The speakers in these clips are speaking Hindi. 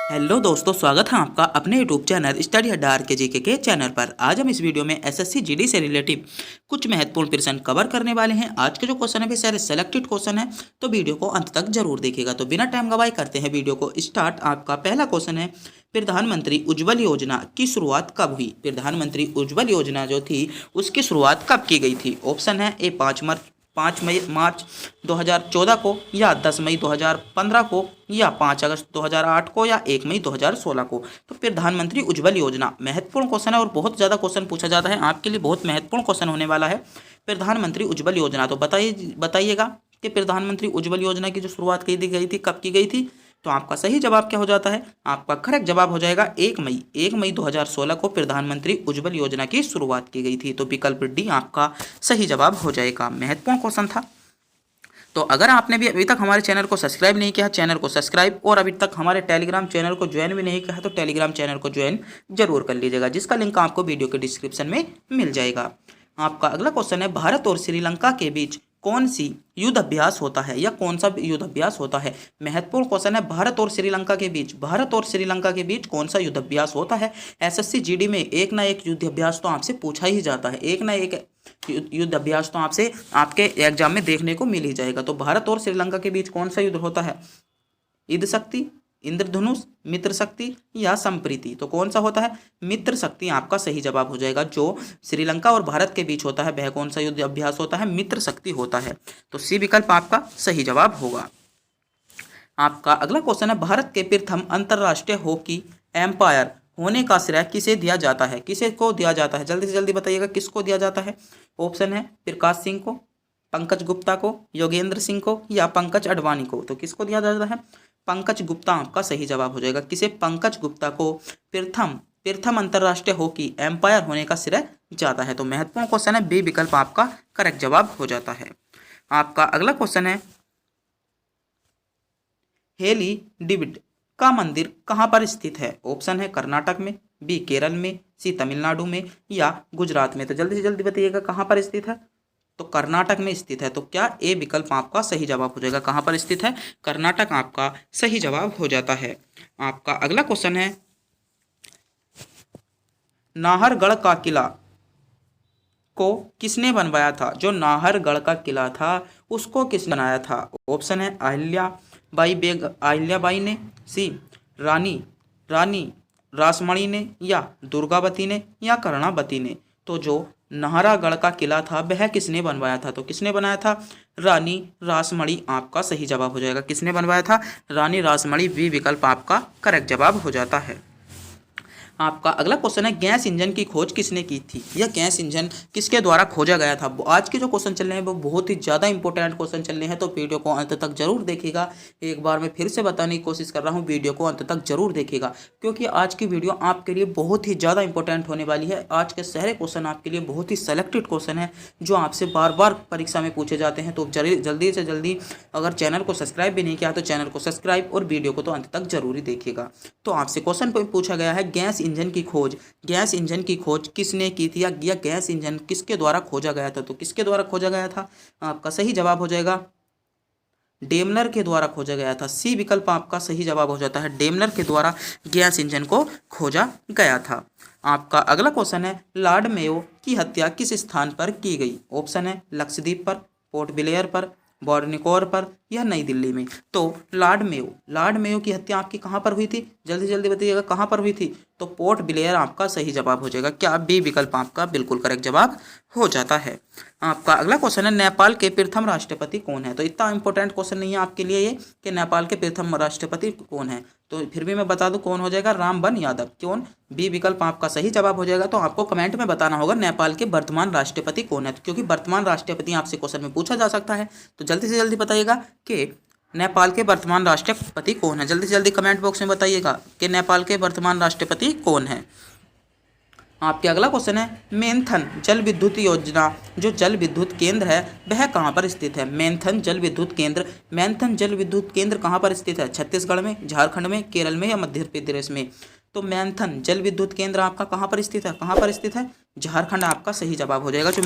हेलो दोस्तों, स्वागत है आपका अपने यूट्यूब चैनल स्टडी अड्डा के जीके के चैनल पर। आज हम इस वीडियो में एसएससी जीडी से रिलेटिव कुछ महत्वपूर्ण प्रश्न कवर करने वाले हैं। आज के जो क्वेश्चन है वे सारे सेलेक्टेड क्वेश्चन है, तो वीडियो को अंत तक जरूर देखिएगा। तो बिना टाइम गवाए करते हैं वीडियो को स्टार्ट। आपका पहला क्वेश्चन है, प्रधानमंत्री उज्ज्वल योजना की शुरुआत कब हुई? प्रधानमंत्री उज्ज्वल योजना जो थी उसकी शुरुआत कब की गई थी? ऑप्शन है ए 5 मार्च 2014 को, या 10 मई 2015 को, या 5 अगस्त 2008 को, या 1 मई 2016 को। तो प्रधानमंत्री उज्ज्वल योजना महत्वपूर्ण क्वेश्चन है और बहुत ज़्यादा क्वेश्चन पूछा जाता है, आपके लिए बहुत महत्वपूर्ण क्वेश्चन होने वाला है। प्रधानमंत्री उज्ज्वल योजना, तो बताइएगा कि प्रधानमंत्री उज्ज्वल योजना की जो शुरुआत की गई थी कब की गई थी? तो आपका सही जवाब क्या हो जाता है? आपका करेक्ट जवाब हो जाएगा 1 मई 2016 को प्रधानमंत्री उज्ज्वल योजना की शुरुआत की गई थी। तो विकल्प डी आपका सही जवाब हो जाएगा। महत्वपूर्ण क्वेश्चन था। तो अगर आपने भी अभी तक हमारे चैनल को सब्सक्राइब नहीं किया, चैनल को सब्सक्राइब, और अभी तक हमारे टेलीग्राम चैनल को ज्वाइन भी नहीं किया है, तो टेलीग्राम चैनल को ज्वाइन जरूर कर लीजिएगा, जिसका लिंक आपको वीडियो के डिस्क्रिप्शन में मिल जाएगा। आपका अगला क्वेश्चन है, भारत और श्रीलंका के बीच कौन सी युद्ध अभ्यास होता है, या कौन सा युद्ध अभ्यास होता है? महत्वपूर्ण क्वेश्चन है। भारत और श्रीलंका के बीच कौन सा युद्ध अभ्यास होता है? एसएससी जीडी में एक ना एक युद्ध अभ्यास तो आपसे पूछा ही जाता है, एक ना एक युद्ध अभ्यास तो आपसे आपके एग्जाम में देखने को मिल ही जाएगा। तो भारत और श्रीलंका के बीच कौन सा युद्ध होता है? ईद शक्ति, इंद्रधनुष, मित्र शक्ति, या संप्रीति? तो कौन सा होता है? मित्र शक्ति आपका सही जवाब हो जाएगा। जो श्रीलंका और भारत के बीच होता है वह कौन सा युद्ध अभ्यास होता है? मित्र शक्ति होता है। तो सी विकल्प आपका सही जवाब होगा। आपका अगला क्वेश्चन है, भारत के प्रथम अंतरराष्ट्रीय हॉकी एम्पायर होने का श्रेय किसे दिया जाता है? किसे को दिया जाता है? जल्दी से जल्दी बताइएगा, किसको दिया जाता है? ऑप्शन है प्रकाश सिंह को, पंकज गुप्ता को, योगेंद्र सिंह को, या पंकज अडवाणी को। तो किसको दिया जाता है? पंकज गुप्ता आपका सही जवाब हो जाएगा। किसे? पंकज गुप्ता को प्रथम अंतरराष्ट्रीय हॉकी एम्पायर होने का श्रेय जाता है। तो महत्वपूर्ण क्वेश्चन है, बी विकल्प आपका करेक्ट जवाब हो जाता है। आपका अगला क्वेश्चन है, हेली डिविड का मंदिर कहाँ पर स्थित है? ऑप्शन है कर्नाटक में, बी केरल में, सी तमिलनाडु में, या गुजरात में। तो जल्दी से जल्दी बताइएगा कहाँ पर स्थित है? तो कर्नाटक में स्थित है। तो क्या ए विकल्प आपका सही जवाब हो जाएगा? कहाँ पर स्थित है? कर्नाटक आपका सही जवाब हो जाता है। आपका अगला क्वेश्चन है, नाहरगढ़ का किला को किसने बनवाया था? जो नाहरगढ़ का किला था उसको किसने बनाया था? ऑप्शन है अहिल्याबाई ने, सी रानी रासमणी ने, या दुर्गावती ने, या कर्णावती ने। तो जो नाहरगढ़ का किला था वह किसने बनवाया था? तो किसने बनाया था? रानी रासमणी आपका सही जवाब हो जाएगा। किसने बनवाया था? रानी रासमणी, बी विकल्प आपका करेक्ट जवाब हो जाता है। आपका अगला क्वेश्चन है, गैस इंजन की खोज किसने की थी, या गैस इंजन किसके द्वारा खोजा गया था? आज के जो क्वेश्चन चल रहे हैं वो बहुत ही ज़्यादा इंपॉर्टेंट क्वेश्चन चल रहे हैं, तो वीडियो को अंत तक जरूर देखिएगा। एक बार मैं फिर से बताने की कोशिश कर रहा हूँ, वीडियो को अंत तक जरूर देखिएगा, क्योंकि आज की वीडियो आपके लिए बहुत ही ज़्यादा इंपॉर्टेंट होने वाली है। आज के सारे क्वेश्चन आपके लिए बहुत ही सेलेक्टेड क्वेश्चन है, जो आपसे बार बार परीक्षा में पूछे जाते हैं। तो जल्दी से जल्दी, अगर चैनल को सब्सक्राइब भी नहीं किया तो चैनल को सब्सक्राइब, और वीडियो को तो अंत तक जरूर ही देखिएगा। तो आपसे क्वेश्चन पूछा गया है, गैस इंजन की खोज किसने की थी, या गैस इंजन किसके द्वारा खोजा गया था? तो किसके द्वारा खोजा गया था? आपका सही जवाब हो जाएगा डेमलर के द्वारा खोजा गया था। सी विकल्प आपका सही जवाब हो जाता है। डेमलर के द्वारा गैस इंजन को खोजा गया था। आपका अगला क्वेश्चन है, लॉर्ड मेयो की हत्या किस स्थान पर की गई? ऑप्शन है लक्षद्वीप पर, पोर्ट ब्लेयर पर, बॉर्निकोर पर, या नई दिल्ली में। तो लॉर्ड मेयो की हत्या आपकी कहाँ पर हुई थी? जल्दी जल्दी बताइएगा कहाँ पर हुई थी? तो पोर्ट ब्लेयर आपका सही जवाब हो जाएगा। क्या बी विकल्प आपका बिल्कुल करेक्ट जवाब हो जाता है। आपका अगला क्वेश्चन है, नेपाल के प्रथम राष्ट्रपति कौन है? तो इतना इंपॉर्टेंट क्वेश्चन नहीं है आपके लिए ये कि नेपाल के प्रथम राष्ट्रपति कौन है, तो फिर भी मैं बता दूं कौन हो जाएगा, रामबन यादव। कौन? बी विकल्प आपका सही जवाब हो जाएगा। तो आपको कमेंट में बताना होगा नेपाल के वर्तमान राष्ट्रपति कौन है, क्योंकि वर्तमान राष्ट्रपति आपसे क्वेश्चन में पूछा जा सकता है। तो जल्दी से जल्दी बताइएगा कि नेपाल के वर्तमान राष्ट्रपति कौन है। जल्दी से जल्दी कमेंट बॉक्स में बताइएगा कि नेपाल के वर्तमान राष्ट्रपति कौन है। आपके अगला क्वेश्चन है, मेंथन जल विद्युत योजना जो जल विद्युत केंद्र है वह कहाँ पर स्थित है? मेंथन जल विद्युत केंद्र कहाँ पर स्थित है? छत्तीसगढ़ में, झारखंड में, केरल में, या मध्य प्रदेश में? तो मेंथन जल विद्युत केंद्र आपका कहाँ पर स्थित है? कहाँ पर स्थित है? झारखंड आपका सही जवाब हो जाएगा। जो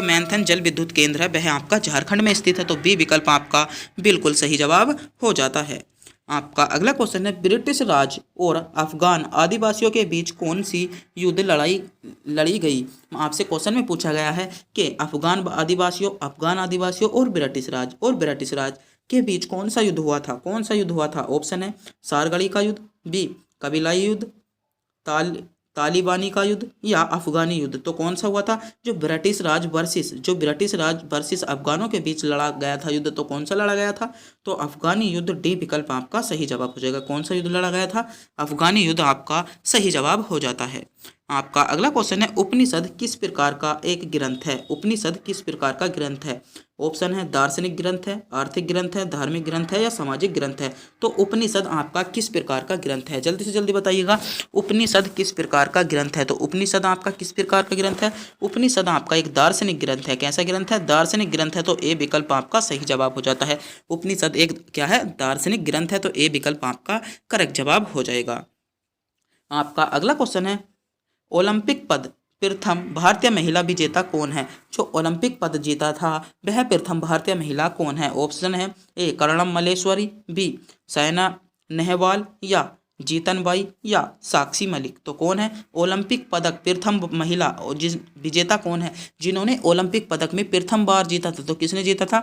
मेंथन जल विद्युत केंद्र है वह आपका झारखंड में स्थित है। तो बी विकल्प आपका बिल्कुल सही जवाब हो जाता है। आपका अगला क्वेश्चन है ब्रिटिश राज और अफगान आदिवासियों के बीच कौन सी युद्ध लड़ी गई। आपसे क्वेश्चन में पूछा गया है कि अफगान आदिवासियों और ब्रिटिश राज के बीच कौन सा युद्ध हुआ था। ऑप्शन है सारगढ़ी का युद्ध, बी कबीलाई युद्ध, तालिबानी का युद्ध या अफगानी युद्ध। तो कौन सा हुआ था? जो ब्रिटिश राज वर्सेस अफगानों के बीच लड़ा गया था युद्ध, तो कौन सा लड़ा गया था? तो अफगानी युद्ध, डी विकल्प आपका सही जवाब हो जाएगा। कौन सा युद्ध लड़ा गया था? अफगानी युद्ध आपका सही जवाब हो जाता है। आपका अगला क्वेश्चन है उपनिषद किस प्रकार का एक ग्रंथ है? उपनिषद किस प्रकार का ग्रंथ है? ऑप्शन है दार्शनिक ग्रंथ है, आर्थिक ग्रंथ है, धार्मिक ग्रंथ है या सामाजिक ग्रंथ है। तो उपनिषद आपका किस प्रकार का ग्रंथ है? जल्दी से जल्दी बताइएगा, उपनिषद किस प्रकार का ग्रंथ है? तो उपनिषद आपका किस प्रकार का ग्रंथ है? उपनिषद आपका एक दार्शनिक ग्रंथ है। कैसा ग्रंथ है? दार्शनिक ग्रंथ है। तो ए विकल्प आपका सही जवाब हो जाता है। उपनिषद एक क्या है? दार्शनिक ग्रंथ है। तो ए विकल्प आपका करेक्ट जवाब हो जाएगा। आपका अगला क्वेश्चन है ओलंपिक पद प्रथम भारतीय महिला विजेता कौन है? जो ओलंपिक पद जीता था वह प्रथम भारतीय महिला कौन है? ऑप्शन है ए कर्णम मल्लेश्वरी, बी साइना नेहवाल या जीतनबाई या साक्षी मलिक। तो कौन है ओलंपिक पदक प्रथम महिला और जिस विजेता कौन है जिन्होंने ओलंपिक पदक में प्रथम बार जीता था? तो किसने जीता था?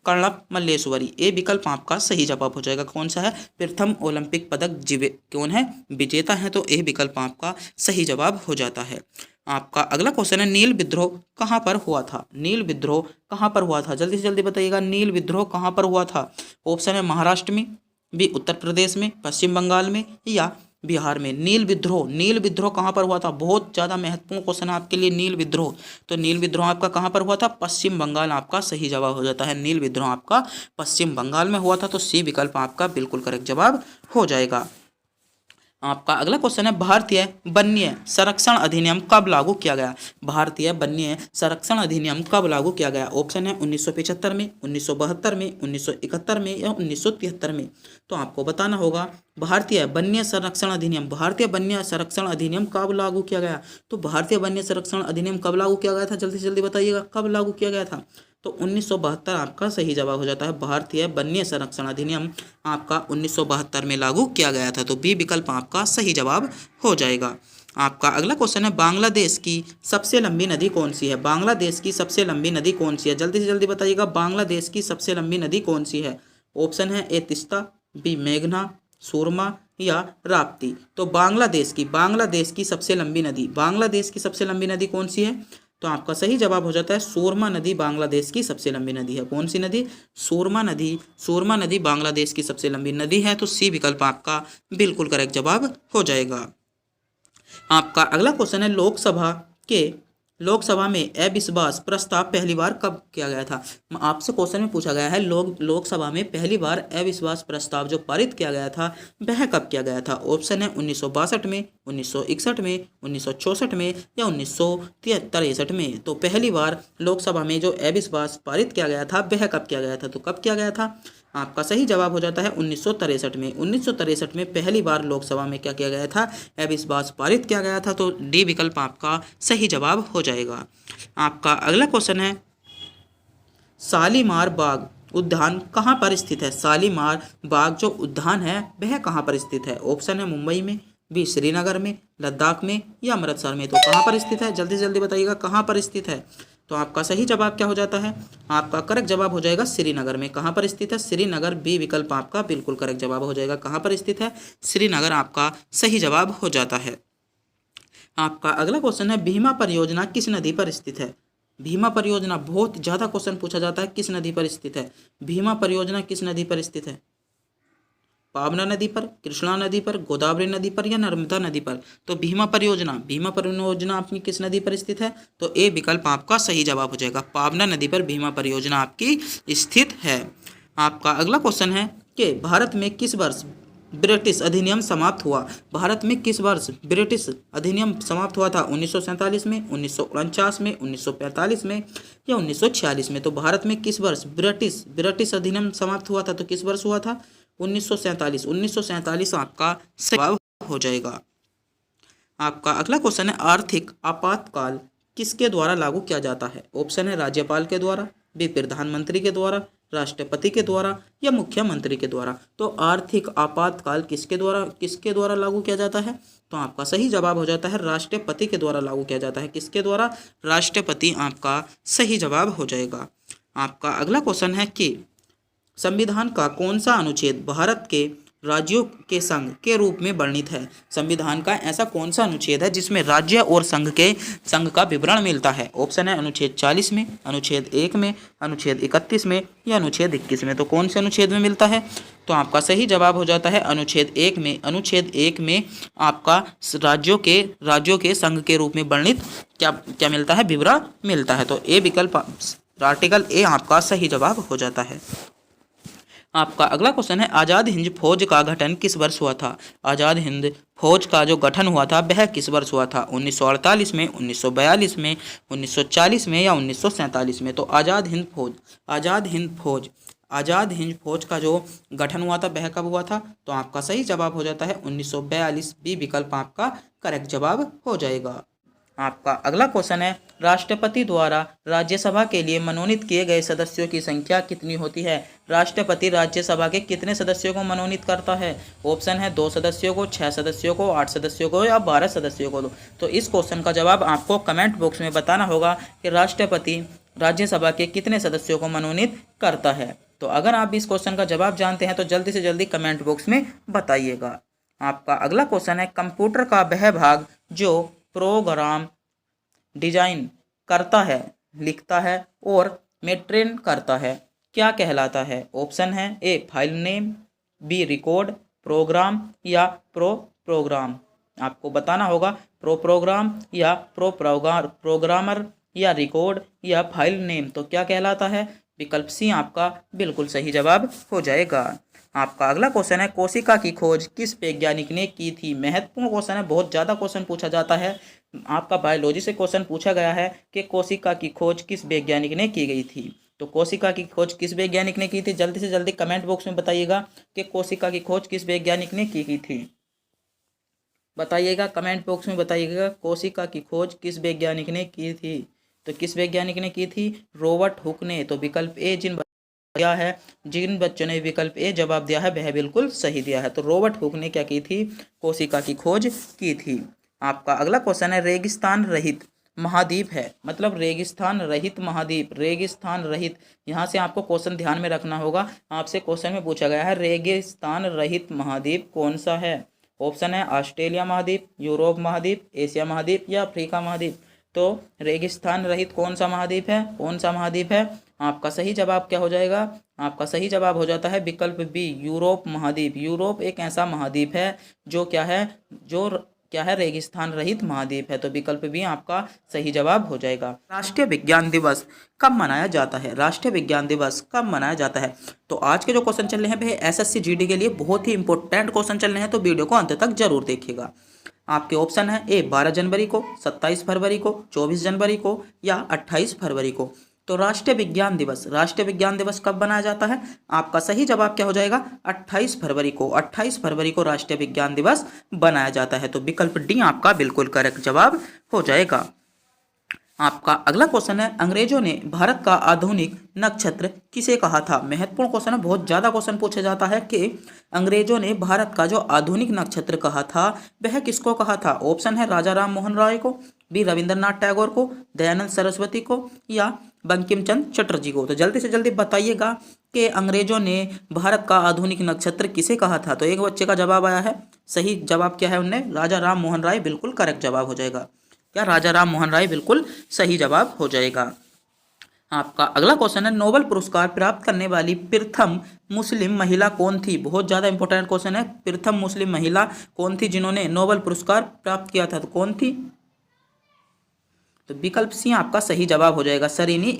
कर्णम मल्लेश्वरी। ए विकल्प आपका सही जवाब हो जाएगा। कौन सा है? प्रथम ओलंपिक पदक कौन है? विजेता है। तो ए विकल्प आपका सही जवाब हो जाता है। आपका अगला क्वेश्चन है नील विद्रोह कहाँ पर हुआ था? नील विद्रोह कहाँ पर हुआ था? जल्दी से जल्दी बताइएगा, नील विद्रोह कहाँ पर हुआ था? ऑप्शन है महाराष्ट्र में, बी उत्तर प्रदेश में, पश्चिम बंगाल में या बिहार में। नील विद्रोह कहाँ पर हुआ था? बहुत ज़्यादा महत्वपूर्ण क्वेश्चन है आपके लिए नील विद्रोह। तो नील विद्रोह आपका कहाँ पर हुआ था? पश्चिम बंगाल आपका सही जवाब हो जाता है। नील विद्रोह आपका पश्चिम बंगाल में हुआ था। तो सी विकल्प आपका बिल्कुल करेक्ट जवाब हो जाएगा। आपका अगला क्वेश्चन है भारतीय वन्य संरक्षण अधिनियम कब लागू किया गया? भारतीय वन्य संरक्षण अधिनियम कब लागू किया गया? ऑप्शन है 1975 में, 1972 में, 1971 में या 1973 में। तो आपको बताना होगा भारतीय वन्य संरक्षण अधिनियम कब लागू किया गया? तो भारतीय वन्य संरक्षण अधिनियम कब लागू किया गया था? जल्दी से जल्दी बताइएगा, कब लागू किया गया था? तो 1972 आपका सही जवाब हो जाता है। भारतीय वन्य संरक्षण अधिनियम आपका 1972 में लागू किया गया था। तो बी विकल्प आपका सही जवाब हो जाएगा। आपका अगला क्वेश्चन है बांग्लादेश की सबसे लंबी नदी कौन सी है? बांग्लादेश की सबसे लंबी नदी कौन सी है? जल्दी से जल्दी बताइएगा, बांग्लादेश की सबसे लंबी नदी कौन सी है? ऑप्शन है ए तिस्ता, बी मेघना, सुरमा या राप्ती। तो बांग्लादेश की सबसे लंबी नदी कौन सी है? तो आपका सही जवाब हो जाता है सूरमा नदी बांग्लादेश की सबसे लंबी नदी है। कौन सी नदी? सूरमा नदी बांग्लादेश की सबसे लंबी नदी है। तो सी विकल्प आपका बिल्कुल करेक्ट जवाब हो जाएगा। आपका अगला क्वेश्चन है लोकसभा में अविश्वास प्रस्ताव पहली बार कब किया गया था? आपसे क्वेश्चन में पूछा गया है लोकसभा में पहली बार अविश्वास प्रस्ताव जो पारित किया गया था वह कब किया गया था? ऑप्शन है 1962 में, 1961 में, 1964 में या 1963 में। तो पहली बार लोकसभा में जो अविश्वास पारित किया गया था वह कब किया गया था? तो कब किया गया था? आपका सही जवाब हो जाता है 1963 में। 1963 में पहली बार लोकसभा में क्या किया गया था? अविश्वास पारित किया गया था। तो डी विकल्प आपका सही जवाब हो जाएगा। आपका अगला क्वेश्चन है शालीमार बाग उद्यान कहाँ पर स्थित है? शालीमार बाग जो उद्यान है वह कहाँ पर स्थित है? ऑप्शन है मुंबई में, बी श्रीनगर में, लद्दाख में या अमृतसर में। तो कहाँ पर स्थित है? जल्दी से जल्दी बताइएगा, कहाँ पर स्थित है? तो आपका सही जवाब क्या हो जाता है? आपका करेक्ट जवाब हो जाएगा श्रीनगर में। कहाँ पर स्थित है? श्रीनगर। बी विकल्प आपका बिल्कुल करेक्ट जवाब हो जाएगा। कहाँ पर स्थित है? श्रीनगर आपका सही जवाब हो जाता है। आपका अगला क्वेश्चन है भीमा परियोजना किस नदी पर स्थित है? भीमा परियोजना बहुत ज़्यादा क्वेश्चन पूछा जाता है, किस नदी पर स्थित है? भीमा परियोजना किस नदी पर स्थित है? पावना नदी पर, कृष्णा नदी पर, गोदावरी नदी पर या नर्मदा नदी पर। तो भीमा परियोजना अपनी किस नदी पर स्थित है? तो ए विकल्प आपका सही जवाब हो जाएगा। पावना नदी पर भीमा परियोजना आपकी स्थित है। आपका अगला क्वेश्चन है कि भारत में किस वर्ष ब्रिटिश अधिनियम समाप्त हुआ? भारत में किस वर्ष ब्रिटिश अधिनियम समाप्त हुआ था? 1947 में, 1949 में, 1945 में या 1946 में। तो भारत में किस वर्ष ब्रिटिश अधिनियम समाप्त हुआ था? तो किस वर्ष हुआ था? 1947 आपका सही जवाब हो जाएगा। आपका अगला क्वेश्चन है आर्थिक आपातकाल किसके द्वारा लागू किया जाता है? ऑप्शन है राज्यपाल के द्वारा, बी प्रधानमंत्री के द्वारा राष्ट्रपति के द्वारा या मुख्यमंत्री के द्वारा। तो आर्थिक आपातकाल किसके द्वारा लागू किया जाता है? तो आपका सही जवाब हो जाता है राष्ट्रपति के द्वारा लागू किया जाता है। किसके द्वारा? राष्ट्रपति आपका सही जवाब हो जाएगा। आपका अगला क्वेश्चन है कि संविधान का कौन सा अनुच्छेद भारत के राज्यों के संघ के रूप में वर्णित है? संविधान का ऐसा कौन सा अनुच्छेद है जिसमें राज्य और संघ का विवरण मिलता है? ऑप्शन है अनुच्छेद 40 में, अनुच्छेद 1 में, अनुच्छेद 31 में या अनुच्छेद 21 में। तो कौन से अनुच्छेद में मिलता है? तो आपका सही जवाब हो जाता है अनुच्छेद 1 में। अनुच्छेद 1 में आपका राज्यों के संघ के रूप में वर्णित क्या मिलता है? विवरण मिलता है। तो ए विकल्प, आर्टिकल ए आपका सही जवाब हो जाता है। आपका अगला क्वेश्चन है आज़ाद हिंद फौज का गठन किस वर्ष हुआ था? आज़ाद हिंद फौज का जो गठन हुआ था वह किस वर्ष हुआ था? 1948 में, 1942 में, 1940 में या 1947 में। तो आज़ाद हिंद फौज का जो गठन हुआ था वह कब हुआ था? तो आपका सही जवाब हो जाता है 1942। बी विकल्प आपका करेक्ट जवाब हो जाएगा। आपका अगला क्वेश्चन है राष्ट्रपति द्वारा राज्यसभा के लिए मनोनीत किए गए सदस्यों की संख्या कितनी होती है? राष्ट्रपति राज्यसभा के कितने सदस्यों को मनोनीत करता है? ऑप्शन है 2 सदस्यों को, 6 सदस्यों को, 8 सदस्यों को या 12 सदस्यों को। तो इस क्वेश्चन का जवाब आपको कमेंट बॉक्स में बताना होगा कि राष्ट्रपति राज्यसभा के कितने सदस्यों को मनोनीत करता है। तो अगर आप इस क्वेश्चन का जवाब जानते हैं तो जल्दी से जल्दी कमेंट बॉक्स में बताइएगा। आपका अगला क्वेश्चन है कंप्यूटर का वह भाग जो प्रोग्राम डिजाइन करता है, लिखता है और मेंटेन करता है क्या कहलाता है? ऑप्शन है A file name, B record, program या प्रोग्राम। आपको बताना होगा प्रोग्राम या प्रोग्रामर या रिकॉर्ड या फाइल नेम। तो क्या कहलाता है? विकल्प सी आपका बिल्कुल सही जवाब हो जाएगा। आपका अगला क्वेश्चन है कोशिका की खोज किस वैज्ञानिक ने की थी? महत्वपूर्ण क्वेश्चन है, बहुत ज़्यादा क्वेश्चन पूछा जाता है। आपका बायोलॉजी से क्वेश्चन पूछा गया है कि कोशिका की खोज किस वैज्ञानिक ने की गई थी। तो कोशिका की खोज किस वैज्ञानिक ने की थी? जल्दी से जल्दी कमेंट बॉक्स में बताइएगा कि कोशिका की खोज किस वैज्ञानिक ने की थी। बताइएगा, कमेंट बॉक्स में बताइएगा कोशिका की खोज किस वैज्ञानिक ने की थी। तो किस वैज्ञानिक ने की थी? रॉबर्ट हुक ने। तो विकल्प ए जिन बच्चों ने विकल्प ए जवाब दिया है वह बिल्कुल सही दिया है। तो रॉबर्ट हुक ने क्या की थी? कोशिका की खोज की थी। आपका अगला क्वेश्चन है रेगिस्तान रहित महाद्वीप है, मतलब रेगिस्तान रहित महाद्वीप, रेगिस्तान रहित, यहाँ से आपको क्वेश्चन ध्यान में रखना होगा। आपसे क्वेश्चन में पूछा गया है रेगिस्तान रहित महाद्वीप कौन सा है? ऑप्शन है ऑस्ट्रेलिया महाद्वीप, यूरोप महाद्वीप, एशिया महाद्वीप या अफ्रीका महाद्वीप। तो रेगिस्तान रहित कौन सा महाद्वीप है? आपका सही जवाब क्या हो जाएगा? आपका सही जवाब हो जाता है विकल्प बी यूरोप महाद्वीप। यूरोप एक ऐसा महाद्वीप है जो क्या है रेगिस्तान रहित महाद्वीप है। तो विकल्प बी आपका सही जवाब हो जाएगा। राष्ट्रीय विज्ञान दिवस कब मनाया जाता है? राष्ट्रीय विज्ञान दिवस कब मनाया जाता है? तो आज के जो क्वेश्चन चल रहे हैं वह SSC GD के लिए बहुत ही इंपॉर्टेंट क्वेश्चन चल रहे हैं, तो वीडियो को अंत तक जरूर देखिएगा। आपके ऑप्शन है ए 12 जनवरी को, 27 फरवरी को, 24 जनवरी को या 28 फरवरी को। तो राष्ट्रीय विज्ञान दिवस कब मनाया जाता है? आपका सही जवाब क्या हो जाएगा? 28 फरवरी को। 28 फरवरी को राष्ट्रीय विज्ञान दिवस बनाया जाता है। तो विकल्प डी आपका बिल्कुल करेक्ट जवाब हो जाएगा। आपका अगला क्वेश्चन है अंग्रेजों ने भारत का आधुनिक नक्षत्र किसे कहा था? महत्वपूर्ण क्वेश्चन है, बहुत ज्यादा क्वेश्चन पूछा जाता है कि अंग्रेजों ने भारत का जो आधुनिक नक्षत्र कहा था वह किसको कहा था? ऑप्शन है राजा राम मोहन राय को, बी रविंद्रनाथ टैगोर को, दयानंद सरस्वती को या बंकिम चंद्र चटर्जी को। तो जल्दी से जल्दी बताइएगा कि अंग्रेजों ने भारत का आधुनिक नक्षत्र किसे कहा था। तो एक बच्चे का जवाब आया है, सही जवाब क्या है उनने? राजा राम मोहन राय बिल्कुल करेक्ट जवाब हो जाएगा। क्या राजा राम मोहन राय बिल्कुल सही जवाब हो जाएगा। आपका अगला क्वेश्चन है नोबेल पुरस्कार प्राप्त करने वाली प्रथम मुस्लिम महिला कौन थी? बहुत ज़्यादा इंपॉर्टेंट क्वेश्चन है। प्रथम मुस्लिम महिला कौन थी जिन्होंने नोबेल पुरस्कार प्राप्त किया था? तो कौन थी? तो विकल्प सी आपका सही जवाब हो जाएगा, शरीनी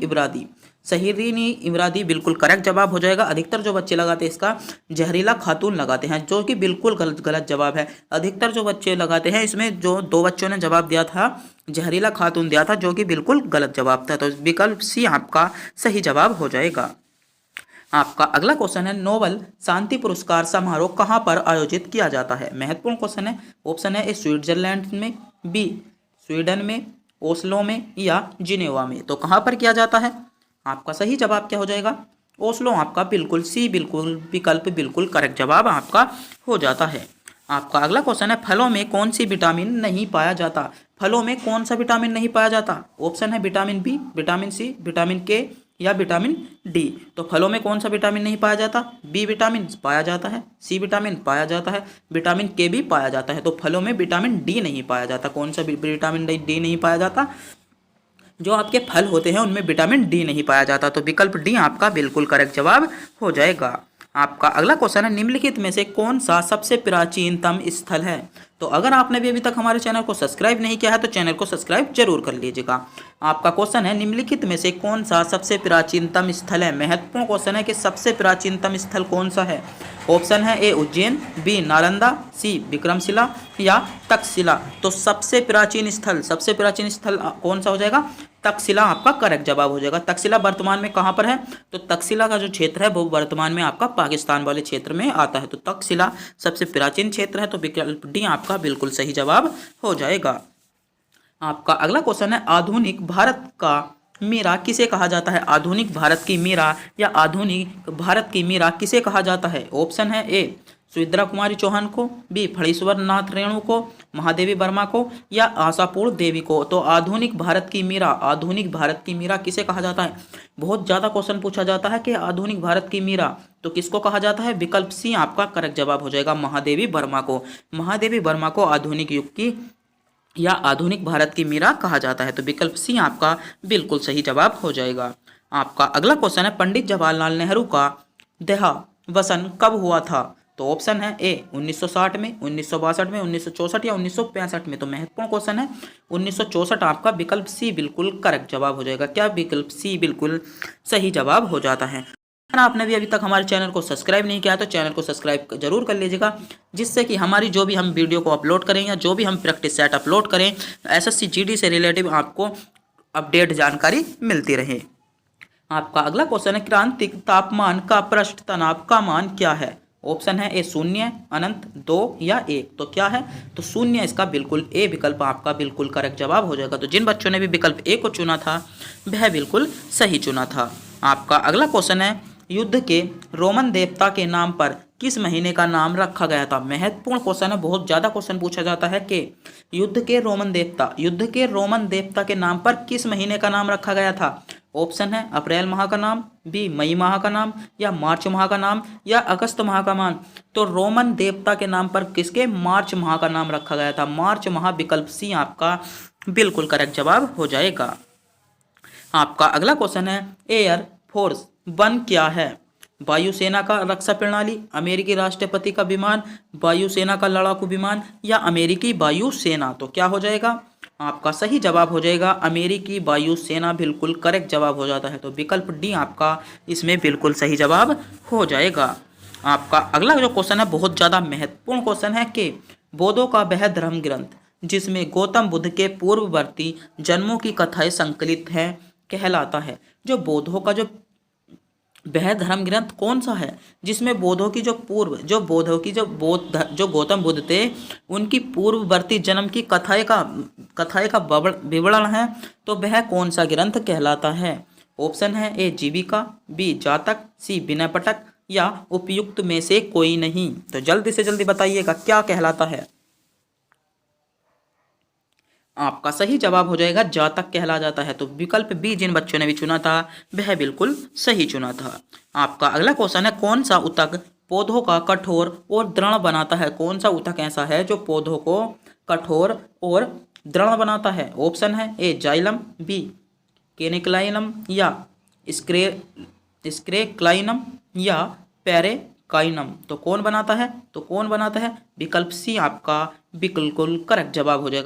इमरादी बिल्कुल करेक्ट जवाब हो जाएगा। अधिकतर जो बच्चे लगाते हैं इसका जहरीला खातून लगाते हैं, जो कि बिल्कुल गलत जवाब है। अधिकतर जो बच्चे लगाते हैं इसमें जो 2 बच्चों ने जवाब दिया था जहरीला खातून दिया था, जो कि बिल्कुल गलत जवाब था। तो विकल्प सी आपका सही जवाब हो जाएगा। आपका अगला क्वेश्चन है नोबेल शांति पुरस्कार समारोह कहाँ पर आयोजित किया जाता है? महत्वपूर्ण क्वेश्चन है। ऑप्शन है ए स्विट्जरलैंड में, बी स्वीडन में, ओस्लो में या जिनेवा में। तो कहाँ पर किया जाता है? आपका सही जवाब क्या हो जाएगा? ओस्लो आपका बिल्कुल सी बिल्कुल विकल्प बिल्कुल करेक्ट जवाब आपका हो जाता है। आपका अगला क्वेश्चन है फलों में कौन सी विटामिन नहीं पाया जाता। फलों में कौन सा विटामिन नहीं पाया जाता। ऑप्शन है vitamin B, vitamin C, vitamin K या विटामिन डी। तो फलों में कौन सा विटामिन नहीं पाया जाता। बी विटामिन पाया जाता है, सी विटामिन पाया जाता है, विटामिन के भी पाया जाता है। तो फलों में विटामिन डी नहीं पाया जाता। कौन सा विटामिन डी नहीं पाया जाता। जो आपके फल होते हैं उनमें विटामिन डी नहीं पाया जाता। तो विकल्प डी आपका बिल्कुल करेक्ट जवाब हो जाएगा। आपका अगला क्वेश्चन है निम्नलिखित में से कौन सा सबसे प्राचीनतम स्थल है। तो अगर आपने भी अभी तक हमारे चैनल को सब्सक्राइब नहीं किया है तो चैनल को सब्सक्राइब जरूर कर लीजिएगा। आपका क्वेश्चन है निम्नलिखित में से कौन सा सबसे प्राचीनतम स्थल है। महत्वपूर्ण क्वेश्चन है कि सबसे प्राचीनतम स्थल कौन सा है। ऑप्शन है ए उज्जैन, बी नालंदा, सी विक्रमशिला या तक्षशिला। तो सबसे प्राचीन स्थल कौन सा हो जाएगा। तक्षशिला आपका करेक्ट जवाब हो जाएगा। तक्षशिला वर्तमान में कहाँ पर है। तो तक्षशिला का जो क्षेत्र है वो वर्तमान में आपका पाकिस्तान वाले क्षेत्र में आता है। तो तक्षशिला सबसे प्राचीन क्षेत्र है। तो विकल्प डी आपका बिल्कुल सही जवाब हो जाएगा। आपका अगला क्वेश्चन है आधुनिक भारत का मीरा किसे कहा जाता है। आधुनिक भारत की मीरा या आधुनिक भारत की मीरा किसे कहा जाता है। ऑप्शन है ए सुभद्रा कुमारी चौहान को, बी फणीश्वर नाथ रेणु को, महादेवी वर्मा को या आशापूर्ण देवी को। तो आधुनिक भारत की मीरा किसे कहा जाता है। बहुत ज़्यादा क्वेश्चन पूछा जाता है कि आधुनिक भारत की मीरा तो किसको कहा जाता है। विकल्प सी आपका करेक्ट जवाब हो जाएगा महादेवी वर्मा को। महादेवी वर्मा को आधुनिक युग की या आधुनिक भारत की मीरा कहा जाता है। तो विकल्प सी आपका बिल्कुल सही जवाब हो जाएगा। आपका अगला क्वेश्चन है पंडित जवाहरलाल नेहरू का देहावसान कब हुआ था। तो ऑप्शन है ए 1960 में, 1962 में, 1964 या 1965 में। तो महत्वपूर्ण क्वेश्चन है 1964 आपका विकल्प सी बिल्कुल करेक्ट जवाब हो जाएगा। क्या विकल्प सी बिल्कुल सही जवाब हो जाता है। अगर आपने भी अभी तक हमारे चैनल को सब्सक्राइब नहीं किया तो चैनल को सब्सक्राइब जरूर कर लीजिएगा, जिससे कि हमारी जो भी हम वीडियो को अपलोड करें या जो भी हम प्रैक्टिस सेट अपलोड करें एसएससी जीडी से रिलेटिव आपको अपडेट जानकारी मिलती रहे। आपका अगला क्वेश्चन है क्रांतिक तापमान का पृष्ठ तनाव का मान क्या है। ऑप्शन है ए 0, अनंत, 2 या 1। तो क्या है। तो 0 इसका बिल्कुल ए विकल्प आपका बिल्कुल करेक्ट जवाब हो जाएगा। तो जिन बच्चों ने भी विकल्प ए को चुना था वह बिल्कुल सही चुना था। आपका अगला क्वेश्चन है युद्ध के रोमन देवता के नाम पर किस महीने का नाम रखा गया था। महत्वपूर्ण क्वेश्चन है, बहुत ज़्यादा क्वेश्चन पूछा जाता है कि युद्ध के रोमन देवता के नाम पर किस महीने का नाम रखा गया था। ऑप्शन है अप्रैल माह का नाम, बी मई माह का नाम या मार्च माह का नाम या अगस्त माह का नाम। तो रोमन देवता के नाम पर किसके मार्च माह का नाम रखा गया था। मार्च माह विकल्प सी आपका बिल्कुल करेक्ट जवाब हो जाएगा। आपका अगला क्वेश्चन है एयर फोर्स वन क्या है। वायुसेना का रक्षा प्रणाली, अमेरिकी राष्ट्रपति का विमान, वायुसेना का लड़ाकू विमान या अमेरिकी वायुसेना। तो क्या हो जाएगा। आपका सही जवाब हो जाएगा अमेरिकी वायुसेना बिल्कुल करेक्ट जवाब हो जाता है। तो विकल्प डी आपका इसमें बिल्कुल सही जवाब हो जाएगा। आपका अगला जो क्वेश्चन है बहुत ज़्यादा महत्वपूर्ण क्वेश्चन है कि बौद्धों का वह धर्म ग्रंथ जिसमें गौतम बुद्ध के पूर्ववर्ती जन्मों की कथाएं संकलित हैं कहलाता है। जो बौद्धों का जो वह धर्म ग्रंथ कौन सा है जिसमें बौद्धों की जो गौतम बुद्ध थे उनकी पूर्ववर्ती जन्म की कथाएं का विवरण है। तो वह कौन सा ग्रंथ कहलाता है। ऑप्शन है ए जीविका, बी जातक, सी विनय पिटक या उपयुक्त में से कोई नहीं। तो जल्दी से जल्दी बताइएगा क्या कहलाता है। आपका सही जवाब हो जाएगा जातक कहला जाता है। तो विकल्प बी जिन बच्चों ने भी चुना था वह बिल्कुल सही चुना था। आपका अगला क्वेश्चन है कौन सा ऊतक पौधों का कठोर और दृढ़ बनाता है। कौन सा ऊतक ऐसा है जो पौधों को कठोर और दृढ़ बनाता है। ऑप्शन है ए जाइलम, बी केनिक्लाइनम या स्क्रेक्लाइनम या पेरेकाइनम। तो कौन बनाता है विकल्प सी आपका बिल्कुल करेक्ट जवाब हो जाएगा।